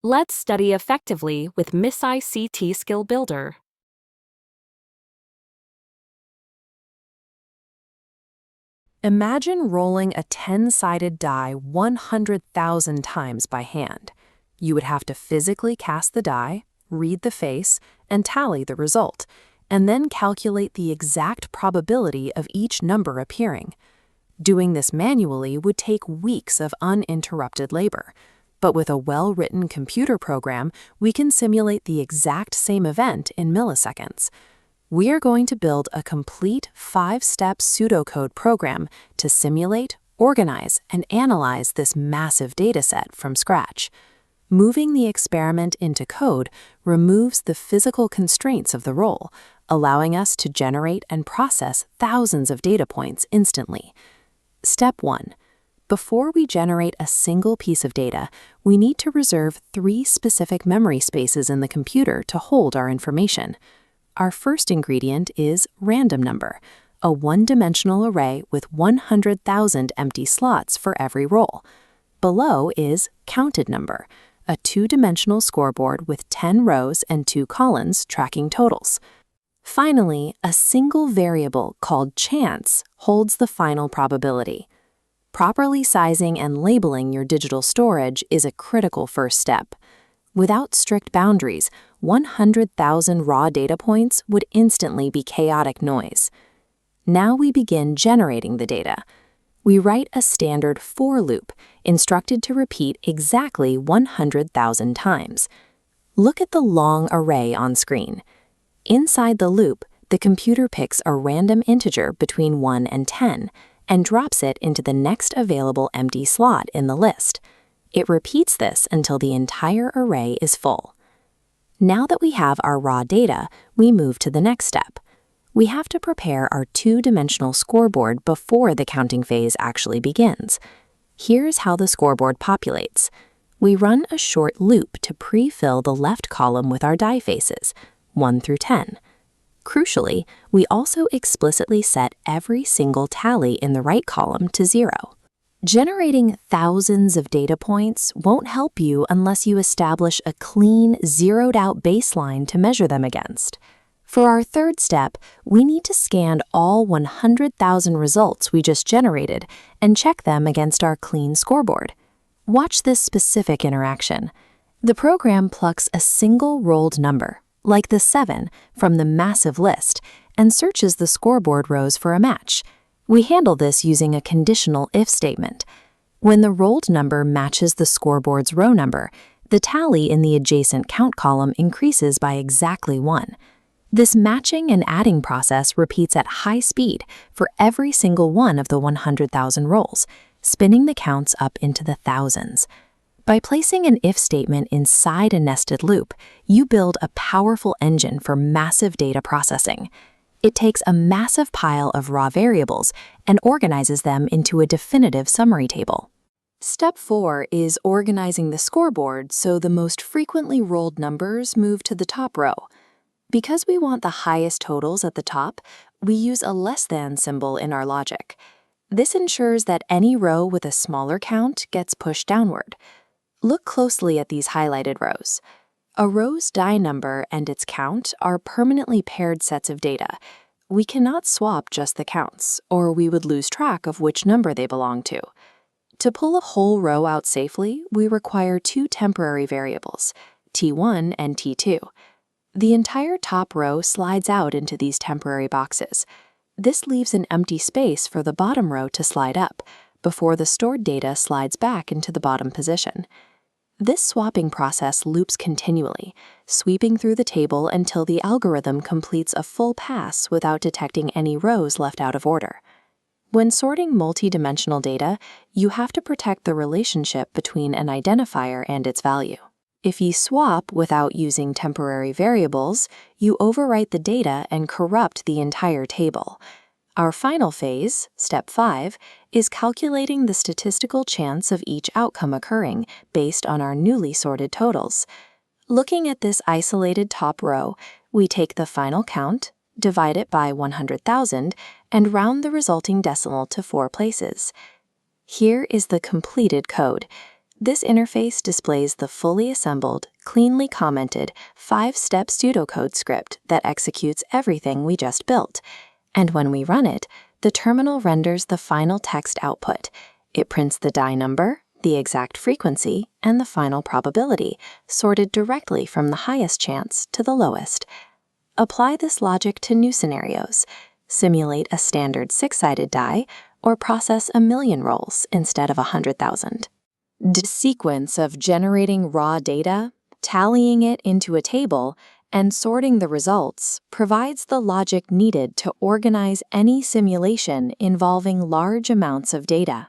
Let's study effectively with Miss ICT Skill Builder. Imagine rolling a 10-sided die 100,000 times by hand. You would have to physically cast the die, read the face, and tally the result, and then calculate the exact probability of each number appearing. Doing this manually would take weeks of uninterrupted labor. But with a well-written computer program, we can simulate the exact same event in milliseconds. We are going to build a complete 5-step pseudocode program to simulate, organize, and analyze this massive dataset from scratch. Moving the experiment into code removes the physical constraints of the roll, allowing us to generate and process thousands of data points instantly. Step 1. Before we generate a single piece of data, we need to reserve 3 specific memory spaces in the computer to hold our information. Our first ingredient is random number, a one-dimensional array with 100,000 empty slots for every roll. Below is counted number, a 2-dimensional scoreboard with 10 rows and 2 columns tracking totals. Finally, a single variable called chance holds the final probability. Properly sizing and labeling your digital storage is a critical first step. Without strict boundaries, 100,000 raw data points would instantly be chaotic noise. Now we begin generating the data. We write a standard for loop, instructed to repeat exactly 100,000 times. Look at the long array on screen. Inside the loop, the computer picks a random integer between 1 and 10 and drops it into the next available empty slot in the list. It repeats this until the entire array is full. Now that we have our raw data, we move to the next step. We have to prepare our 2-dimensional scoreboard before the counting phase actually begins. Here's how the scoreboard populates. We run a short loop to pre-fill the left column with our die faces, 1 through 10. Crucially, we also explicitly set every single tally in the right column to 0. Generating thousands of data points won't help you unless you establish a clean, zeroed-out baseline to measure them against. For our third step, we need to scan all 100,000 results we just generated and check them against our clean scoreboard. Watch this specific interaction. The program plucks a single rolled number, like the 7, from the massive list, and searches the scoreboard rows for a match. We handle this using a conditional if statement. When the rolled number matches the scoreboard's row number, the tally in the adjacent count column increases by exactly 1. This matching and adding process repeats at high speed for every single one of the 100,000 rolls, spinning the counts up into the thousands. By placing an if statement inside a nested loop, you build a powerful engine for massive data processing. It takes a massive pile of raw variables and organizes them into a definitive summary table. Step 4 is organizing the scoreboard so the most frequently rolled numbers move to the top row. Because we want the highest totals at the top, we use a less than symbol in our logic. This ensures that any row with a smaller count gets pushed downward. Look closely at these highlighted rows. A row's die number and its count are permanently paired sets of data. We cannot swap just the counts, or we would lose track of which number they belong to. To pull a whole row out safely, we require 2 temporary variables, T1 and T2. The entire top row slides out into these temporary boxes. This leaves an empty space for the bottom row to slide up, before the stored data slides back into the bottom position. This swapping process loops continually, sweeping through the table until the algorithm completes a full pass without detecting any rows left out of order. When sorting multi-dimensional data, you have to protect the relationship between an identifier and its value. If you swap without using temporary variables, you overwrite the data and corrupt the entire table. Our final phase, step 5, is calculating the statistical chance of each outcome occurring based on our newly sorted totals. Looking at this isolated top row, we take the final count, divide it by 100,000, and round the resulting decimal to 4 places. Here is the completed code. This interface displays the fully assembled, cleanly commented 5-step pseudocode script that executes everything we just built. And when we run it, the terminal renders the final text output. It prints the die number, the exact frequency, and the final probability, sorted directly from the highest chance to the lowest. Apply this logic to new scenarios. Simulate a standard 6-sided die, or process 1,000,000 rolls instead of 100,000. The sequence of generating raw data, tallying it into a table, and sorting the results provides the logic needed to organize any simulation involving large amounts of data.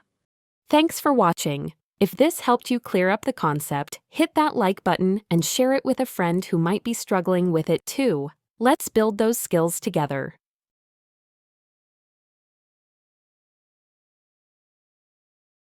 Thanks for watching. If this helped you clear up the concept, hit that like button and share it with a friend who might be struggling with it too. Let's build those skills together.